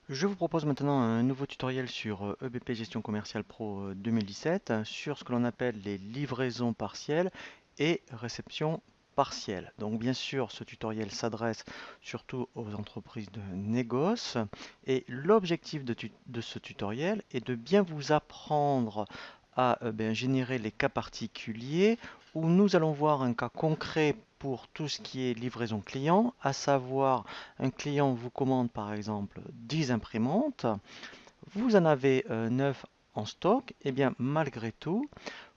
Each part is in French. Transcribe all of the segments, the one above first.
Je vous propose maintenant un nouveau tutoriel sur EBP Gestion Commerciale Pro 2017 sur ce que l'on appelle les livraisons partielles et réception partielle. Donc bien sûr, ce tutoriel s'adresse surtout aux entreprises de négoce et l'objectif de ce tutoriel est de bien vous apprendre à générer les cas particuliers où nous allons voir un cas concret pour tout ce qui est livraison client, à savoir un client vous commande par exemple 10 imprimantes, vous en avez 9 en stock, et bien malgré tout,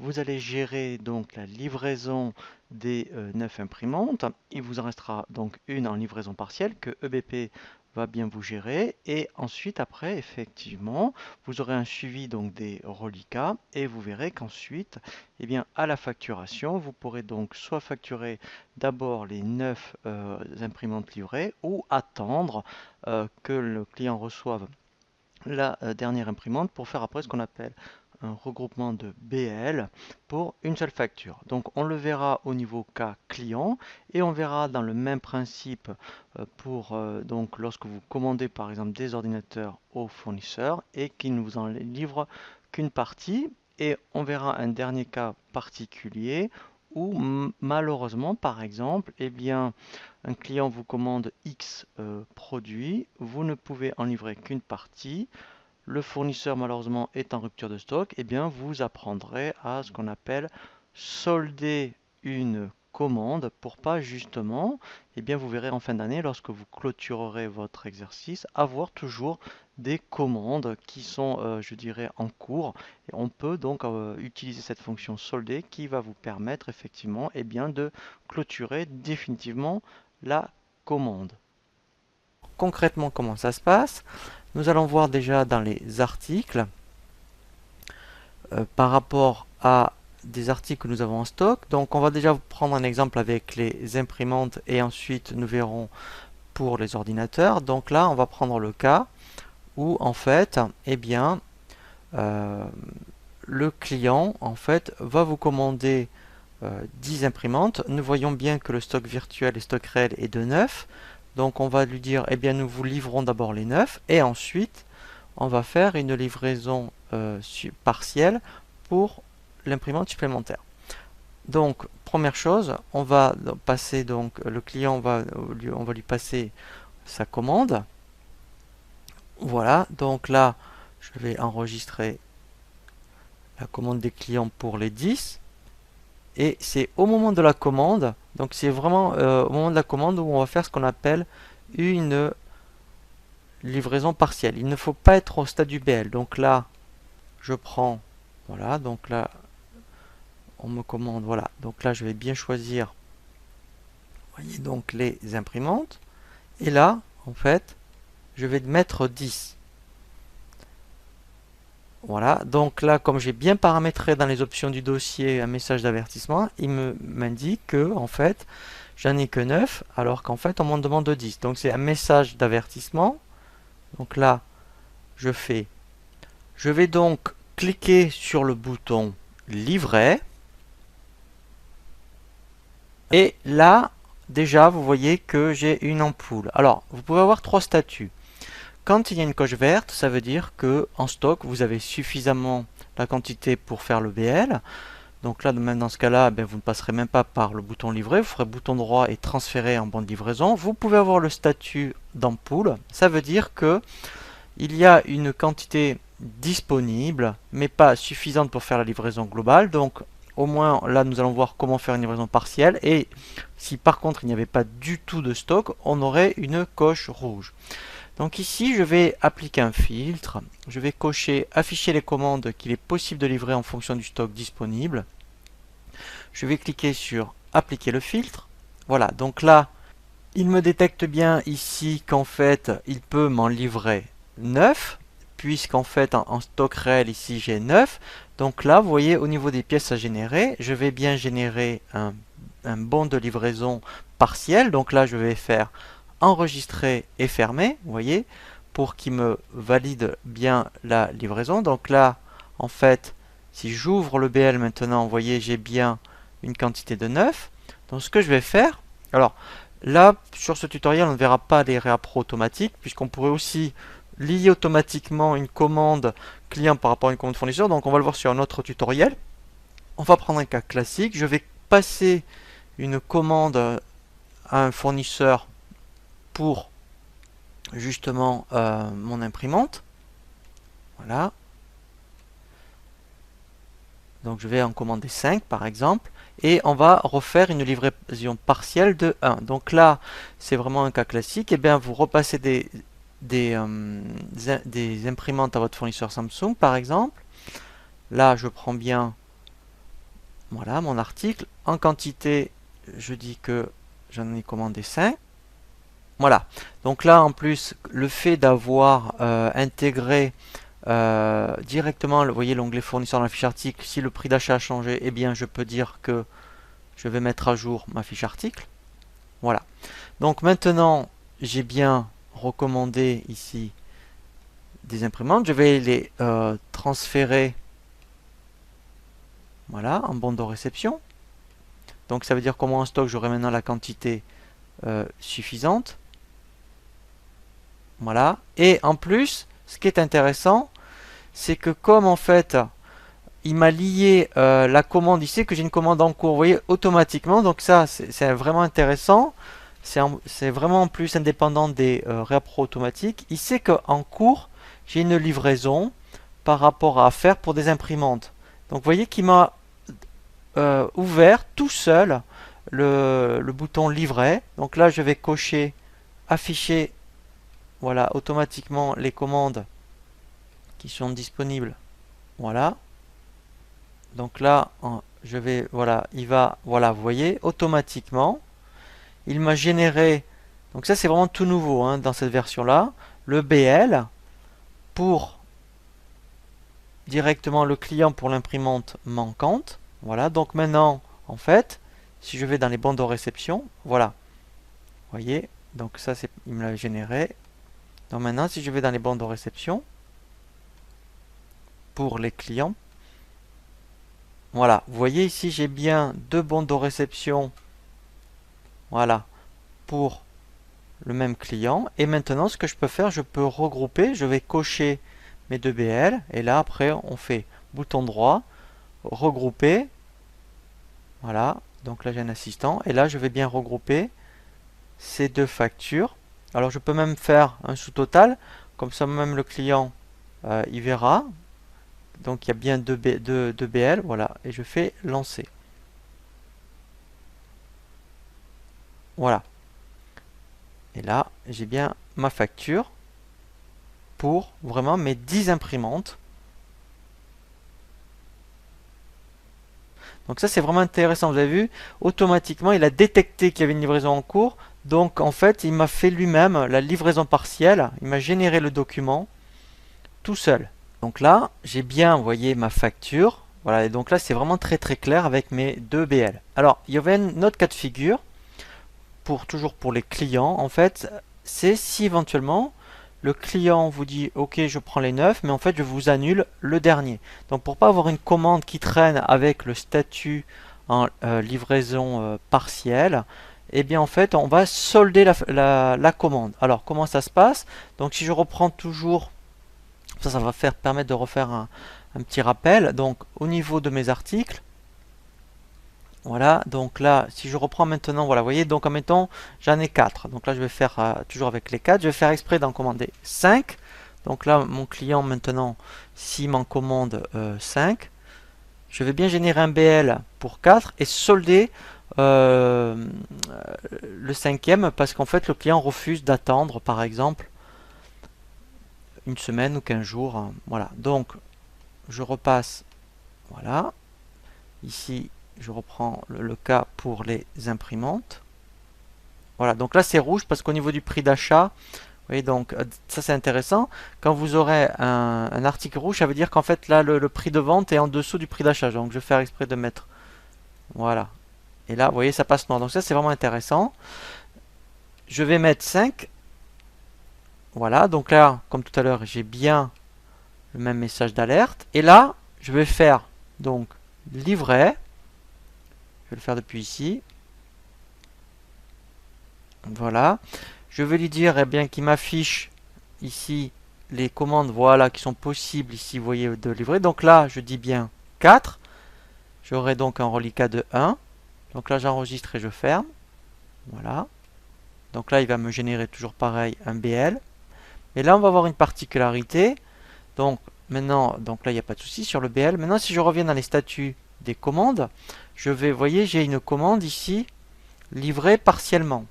vous allez gérer donc la livraison des 9 imprimantes. Il vous en restera donc une en livraison partielle que EBP va bien vous gérer. Et ensuite, après, effectivement, vous aurez un suivi donc des reliquats et vous verrez qu'ensuite, eh bien, à la facturation, vous pourrez donc soit facturer d'abord les 9 imprimantes livrées ou attendre que le client reçoive la dernière imprimante pour faire après ce qu'on appelle un regroupement de BL pour une seule facture. Donc on le verra au niveau cas client et on verra dans le même principe pour donc lorsque vous commandez par exemple des ordinateurs au fournisseur et qu'il ne vous en livre qu'une partie. Et on verra un dernier cas particulier où malheureusement par exemple eh bien un client vous commande X produits, vous ne pouvez en livrer qu'une partie, le fournisseur malheureusement est en rupture de stock, et bien vous apprendrez à ce qu'on appelle solder une commande pour pas justement, et bien vous verrez en fin d'année lorsque vous clôturerez votre exercice, avoir toujours des commandes qui sont, je dirais, en cours. Et on peut donc utiliser cette fonction solder qui va vous permettre effectivement, et bien, de clôturer définitivement la commande. Concrètement, comment ça se passe? Nous allons voir déjà dans les articles par rapport à des articles que nous avons en stock. Donc on va déjà prendre un exemple avec les imprimantes et ensuite nous verrons pour les ordinateurs. Donc là on va prendre le cas où en fait eh bien euh, le client en fait va vous commander 10 imprimantes. Nous voyons bien que le stock virtuel et stock réel est de 9. Donc on va lui dire eh bien nous vous livrons d'abord les 9 et ensuite on va faire une livraison partielle pour l'imprimante supplémentaire. Donc, première chose, on va passer donc le client on va lui passer sa commande. Voilà, donc là, je vais enregistrer la commande des clients pour les 10. Et c'est au moment de la commande, donc c'est vraiment au moment de la commande où on va faire ce qu'on appelle une livraison partielle. Il ne faut pas être au stade du BL. Donc là, je prends, voilà, donc là, on me commande, voilà. Donc là, je vais bien choisir, vous voyez, donc les imprimantes. Et là, en fait, je vais mettre 10. Voilà, donc là, comme j'ai bien paramétré dans les options du dossier un message d'avertissement, il m'indique que, en fait, j'en ai que 9, alors qu'en fait, on m'en demande 10. Donc c'est un message d'avertissement. Donc là, je fais. Je vais donc cliquer sur le bouton livrer. Et là, déjà, vous voyez que j'ai une ampoule. Alors, vous pouvez avoir trois statuts. Quand il y a une coche verte, ça veut dire que en stock, vous avez suffisamment la quantité pour faire le BL. Donc là, même dans ce cas-là, vous ne passerez même pas par le bouton livrer. Vous ferez bouton droit et transférer en bande de livraison. Vous pouvez avoir le statut d'ampoule. Ça veut dire que il y a une quantité disponible, mais pas suffisante pour faire la livraison globale. Donc au moins là nous allons voir comment faire une livraison partielle, et si par contre il n'y avait pas du tout de stock, on aurait une coche rouge. Donc ici je vais appliquer un filtre, je vais cocher afficher les commandes qu'il est possible de livrer en fonction du stock disponible. Je vais cliquer sur appliquer le filtre. Voilà, donc là il me détecte bien ici qu'en fait il peut m'en livrer 9, puisqu'en fait en stock réel ici j'ai 9. Donc là vous voyez au niveau des pièces à générer, je vais bien générer un bon de livraison partiel. Donc là je vais faire enregistrer et fermer, vous voyez, pour qu'il me valide bien la livraison. Donc là en fait si j'ouvre le BL maintenant, vous voyez j'ai bien une quantité de 9. Donc ce que je vais faire, alors là, sur ce tutoriel, on ne verra pas les réappros automatiques, puisqu'on pourrait aussi lier automatiquement une commande client par rapport à une commande fournisseur. Donc on va le voir sur un autre tutoriel. On va prendre un cas classique. Je vais passer une commande à un fournisseur pour justement mon imprimante. Voilà. Donc je vais en commander 5 par exemple. Et on va refaire une livraison partielle de 1. Donc là, c'est vraiment un cas classique. Et bien, vous repassez des imprimantes à votre fournisseur Samsung par exemple. Là, je prends bien voilà, mon article. En quantité, je dis que j'en ai commandé 5. Voilà. Donc là, en plus, le fait d'avoir intégré directement, vous voyez l'onglet fournisseur dans la fiche article, si le prix d'achat a changé, eh bien, je peux dire que je vais mettre à jour ma fiche article. Voilà. Donc maintenant, j'ai bien recommandé ici des imprimantes. Je vais les transférer voilà, en bon de réception. Donc ça veut dire qu'au moins en stock, j'aurai maintenant la quantité suffisante. Voilà. Et en plus, ce qui est intéressant, c'est que comme en fait, il m'a lié la commande, il sait que j'ai une commande en cours, vous voyez, automatiquement. Donc ça, c'est vraiment intéressant. C'est vraiment plus indépendant des réappros automatiques. Il sait qu'en cours, j'ai une livraison par rapport à faire pour des imprimantes. Donc vous voyez qu'il m'a ouvert tout seul le bouton livret. Donc là, je vais cocher afficher voilà, automatiquement les commandes qui sont disponibles. Voilà. Donc là, je vais, voilà, il va, voilà, vous voyez, automatiquement, il m'a généré, donc ça c'est vraiment tout nouveau hein, dans cette version-là, le BL pour directement le client pour l'imprimante manquante. Voilà, donc maintenant, en fait, si je vais dans les bandes de réception, voilà, vous voyez, donc ça c'est, il me l'a généré. Donc maintenant, si je vais dans les bandes de réception, pour les clients, voilà, vous voyez ici j'ai bien deux bandes de réception, voilà, pour le même client. Et maintenant ce que je peux faire, je peux regrouper, je vais cocher mes deux BL, et là après on fait bouton droit, regrouper, voilà, donc là j'ai un assistant, et là je vais bien regrouper ces deux factures. Alors je peux même faire un sous-total, comme ça même le client il verra. Donc il y a bien deux BL, voilà, et je fais lancer. Voilà. Et là, j'ai bien ma facture pour vraiment mes 10 imprimantes. Donc ça, c'est vraiment intéressant. Vous avez vu, automatiquement, il a détecté qu'il y avait une livraison en cours. Donc en fait, il m'a fait lui-même la livraison partielle. Il m'a généré le document tout seul. Donc là, j'ai bien envoyé ma facture. Voilà, et donc là, c'est vraiment très très clair avec mes deux BL. Alors, il y avait un autre cas de figure, toujours pour les clients, en fait, c'est si éventuellement le client vous dit ok je prends les 9 mais en fait je vous annule le dernier. Donc pour pas avoir une commande qui traîne avec le statut en livraison partielle, et bien en fait on va solder la commande. Alors comment ça se passe? Donc si je reprends toujours, ça va permettre de refaire un petit rappel. Donc au niveau de mes articles, voilà, donc là, si je reprends maintenant, voilà, vous voyez, donc en mettant, j'en ai 4. Donc là, je vais faire toujours avec les 4. Je vais faire exprès d'en commander 5. Donc là, mon client, maintenant, s'il m'en commande 5, je vais bien générer un BL pour 4 et solder le cinquième parce qu'en fait, le client refuse d'attendre, par exemple, une semaine ou 15 jours. Hein, voilà, donc je repasse, voilà, ici, je reprends le cas pour les imprimantes. Voilà, donc là c'est rouge parce qu'au niveau du prix d'achat, vous voyez, donc ça c'est intéressant. Quand vous aurez un article rouge, ça veut dire qu'en fait là le prix de vente est en dessous du prix d'achat. Donc je vais faire exprès de mettre. Voilà. Et là, vous voyez, ça passe noir. Donc ça c'est vraiment intéressant. Je vais mettre 5. Voilà, donc là, comme tout à l'heure, j'ai bien le même message d'alerte. Et là, je vais faire donc livret. Je vais le faire depuis ici. Voilà. Je vais lui dire eh bien qu'il m'affiche ici les commandes, voilà, qui sont possibles ici, vous voyez, de livrer. Donc là, je dis bien 4. J'aurai donc un reliquat de 1. Donc là, j'enregistre et je ferme. Voilà. Donc là, il va me générer toujours pareil un BL. Et là, on va avoir une particularité. Donc maintenant, donc là, il n'y a pas de souci sur le BL. Maintenant, si je reviens dans les statuts des commandes, je vais, vous voyez, j'ai une commande ici, livrée partiellement.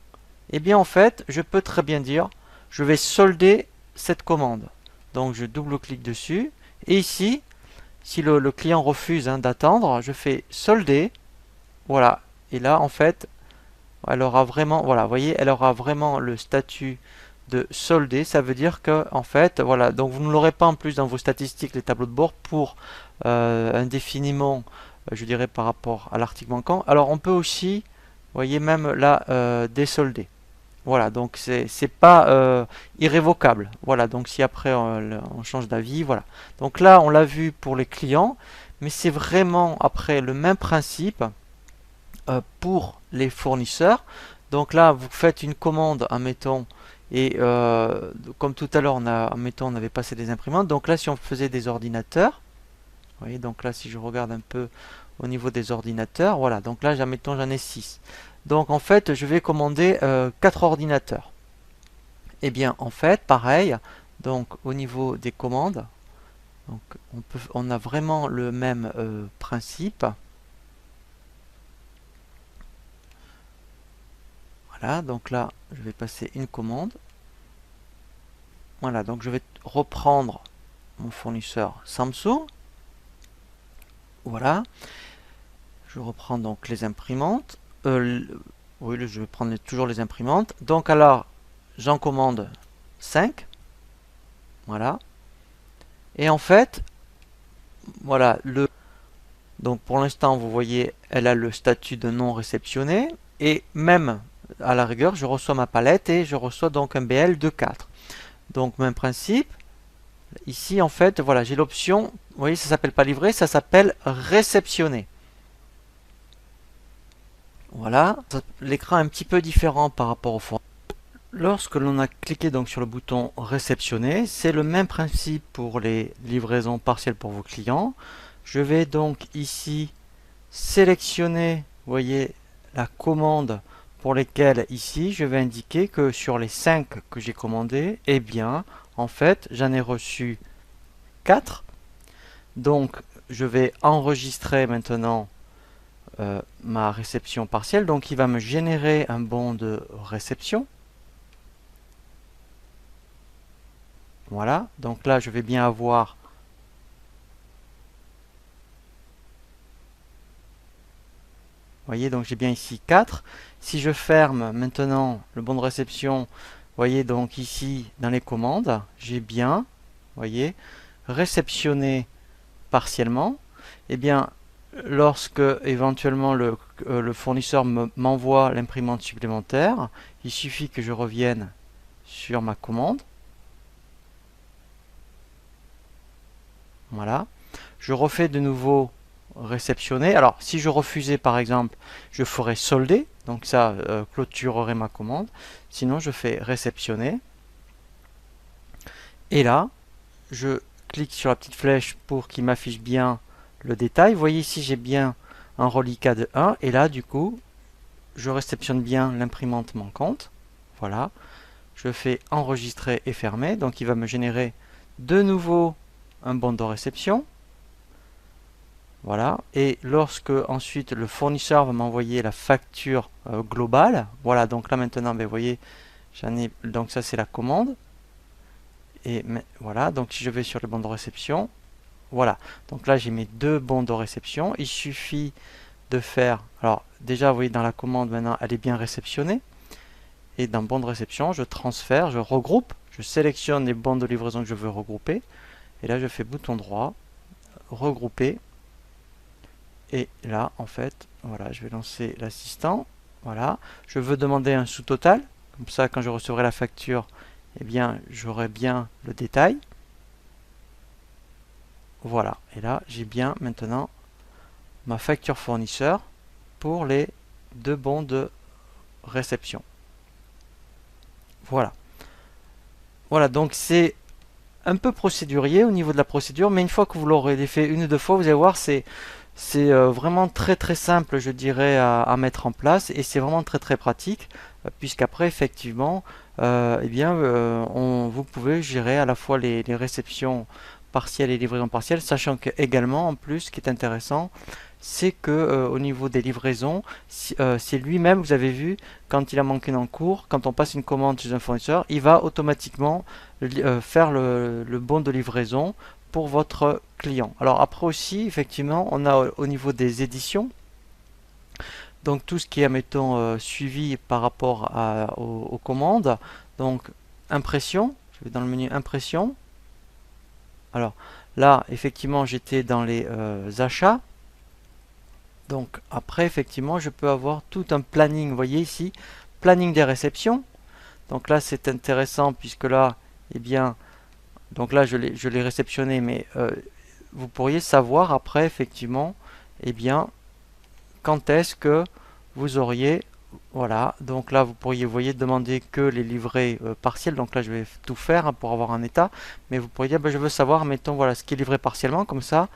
Eh bien, en fait, je peux très bien dire, je vais solder cette commande. Donc, je double-clique dessus. Et ici, si le client refuse d'attendre, je fais solder. Voilà. Et là, en fait, elle aura vraiment, voilà, vous voyez, elle aura vraiment le statut de soldé. Ça veut dire que, en fait, voilà, donc vous ne l'aurez pas en plus dans vos statistiques, les tableaux de bord, pour indéfiniment, je dirais, par rapport à l'article manquant. Alors, on peut aussi, vous voyez, même là, désolder. Voilà, donc c'est pas irrévocable. Voilà, donc si après on change d'avis, voilà. Donc là, on l'a vu pour les clients, mais c'est vraiment après le même principe pour les fournisseurs. Donc là, vous faites une commande, admettons, et comme tout à l'heure, admettons, on avait passé des imprimantes. Donc là, si on faisait des ordinateurs, vous voyez, donc là, si je regarde un peu au niveau des ordinateurs, voilà, donc là, admettons, j'en ai 6. Donc en fait, je vais commander 4 ordinateurs. Et bien, en fait, pareil, donc au niveau des commandes, donc on a vraiment le même principe. Voilà, donc là, je vais passer une commande. Voilà, donc je vais reprendre mon fournisseur Samsung. Voilà, je reprends donc les imprimantes. Oui, je vais prendre toujours les imprimantes. Donc alors, j'en commande 5. Voilà. Et en fait, voilà, donc pour l'instant, vous voyez, elle a le statut de non réceptionné. Et même, à la rigueur, je reçois ma palette et je reçois donc un BL de 4. Donc même principe. Ici, en fait, voilà, j'ai l'option, vous voyez, ça s'appelle pas livré, ça s'appelle réceptionner. Voilà, l'écran est un petit peu différent par rapport au fond. Lorsque l'on a cliqué donc sur le bouton réceptionner, c'est le même principe pour les livraisons partielles pour vos clients. Je vais donc ici sélectionner, vous voyez, la commande pour lesquelles ici je vais indiquer que sur les 5 que j'ai commandés, eh bien, en fait, j'en ai reçu 4. Donc, je vais enregistrer maintenant ma réception partielle. Donc, il va me générer un bon de réception. Voilà. Donc là, je vais bien avoir... Vous voyez, donc j'ai bien ici 4. Si je ferme maintenant le bon de réception, vous voyez, donc ici, dans les commandes, j'ai bien, vous voyez, réceptionné partiellement. Eh bien, lorsque éventuellement le fournisseur m'envoie l'imprimante supplémentaire, il suffit que je revienne sur ma commande. Voilà. Je refais de nouveau réceptionner. Alors, si je refusais par exemple, je ferais solder. Donc ça clôturerait ma commande. Sinon, je fais réceptionner. Et là, je clique sur la petite flèche pour qu'il m'affiche bien le détail. Vous voyez ici, j'ai bien un reliquat de 1. Et là, du coup, je réceptionne bien l'imprimante manquante. Voilà. Je fais enregistrer et fermer. Donc, il va me générer de nouveau un bon de réception. Voilà. Et lorsque ensuite le fournisseur va m'envoyer la facture globale, voilà. Donc là maintenant, ben, vous voyez, j'en ai. Donc ça c'est la commande. Et voilà. Donc si je vais sur le bon de réception, voilà. Donc là j'ai mes 2 bons de réception. Il suffit de faire. Alors déjà, vous voyez dans la commande maintenant, elle est bien réceptionnée. Et dans bon de réception, je transfère, je regroupe, je sélectionne les bons de livraison que je veux regrouper. Et là je fais bouton droit, regrouper. Et là, en fait, voilà, je vais lancer l'assistant. Voilà, je veux demander un sous-total. Comme ça, quand je recevrai la facture, eh bien, j'aurai bien le détail. Voilà, et là, j'ai bien maintenant ma facture fournisseur pour les 2 bons de réception. Voilà. Voilà, donc c'est un peu procédurier au niveau de la procédure, mais une fois que vous l'aurez fait une ou deux fois, vous allez voir, c'est vraiment très très simple, je dirais, à mettre en place, et c'est vraiment très très pratique, puisqu'après, effectivement, eh bien, vous pouvez gérer à la fois les réceptions partielles et livraisons partielles, sachant que également, en plus, ce qui est intéressant, c'est que au niveau des livraisons, c'est lui-même, vous avez vu, quand il a manqué dans le cours, quand on passe une commande chez un fournisseur, il va automatiquement faire le bon de livraison pour votre client. Alors après aussi, effectivement, on a au niveau des éditions, donc tout ce qui est, mettons, suivi par rapport aux commandes. Donc impression, je vais dans le menu impression. Alors là, effectivement, j'étais dans les achats. Donc après, effectivement, je peux avoir tout un planning. Vous voyez ici, planning des réceptions. Donc là, c'est intéressant puisque là, eh bien, donc là, je l'ai réceptionné, mais vous pourriez savoir après, effectivement, eh bien, quand est-ce que vous auriez, voilà, donc là, vous pourriez, vous voyez, demander que les livrets partiels. Donc là, je vais tout faire hein, pour avoir un état, mais vous pourriez dire, ben, je veux savoir, mettons, voilà, ce qui est livré partiellement, comme ça,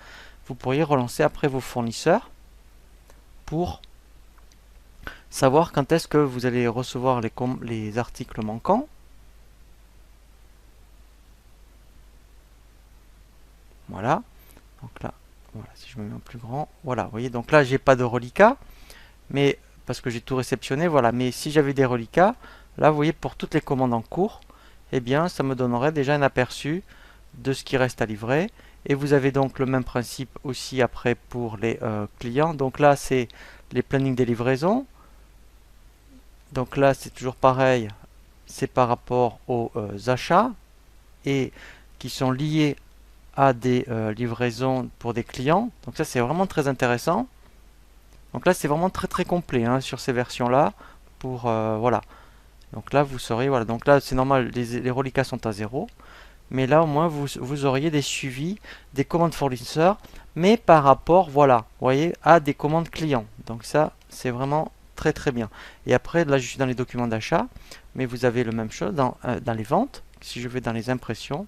vous pourriez relancer après vos fournisseurs pour savoir quand est-ce que vous allez recevoir les articles manquants. Voilà. Donc là, voilà, si je me mets en plus grand, voilà, vous voyez, donc là, j'ai pas de reliquat, mais parce que j'ai tout réceptionné, voilà. Mais si j'avais des reliquats, là, vous voyez, pour toutes les commandes en cours, eh bien, ça me donnerait déjà un aperçu de ce qui reste à livrer. Et vous avez donc le même principe aussi après pour les clients. Donc là, c'est les plannings des livraisons. Donc là, c'est toujours pareil, c'est par rapport aux achats et qui sont liés à des livraisons pour des clients. Donc ça, c'est vraiment très intéressant. Donc là, c'est vraiment très très complet hein, sur ces versions-là. Pour voilà. Donc là, vous saurez, voilà. Donc là, c'est normal, les reliquats sont à 0. Mais là, au moins, vous auriez des suivis des commandes fournisseurs, mais par rapport, voilà, vous voyez, à des commandes clients. Donc ça, c'est vraiment très très bien. Et après, là, je suis dans les documents d'achat, mais vous avez le même chose dans les ventes. Si je vais dans les impressions,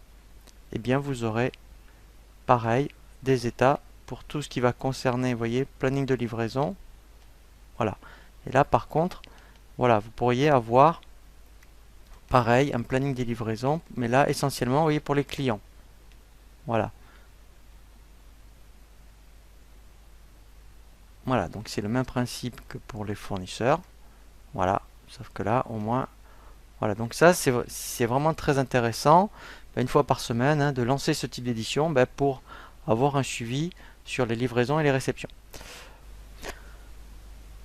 eh bien, vous aurez pareil des états pour tout ce qui va concerner, vous voyez, planning de livraison. Voilà. Et là, par contre, voilà, vous pourriez avoir pareil, un planning des livraisons, mais là, essentiellement, vous voyez, pour les clients. Voilà. Voilà, donc c'est le même principe que pour les fournisseurs. Voilà, sauf que là, au moins, voilà. Donc ça, c'est vraiment très intéressant, une fois par semaine, hein, de lancer ce type d'édition pour avoir un suivi sur les livraisons et les réceptions.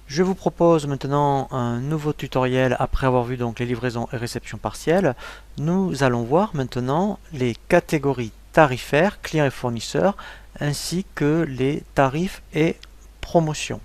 Je vous propose maintenant un nouveau tutoriel après avoir vu donc les livraisons et réceptions partielles. Nous allons voir maintenant les catégories tarifaires, clients et fournisseurs, ainsi que les tarifs et promotions.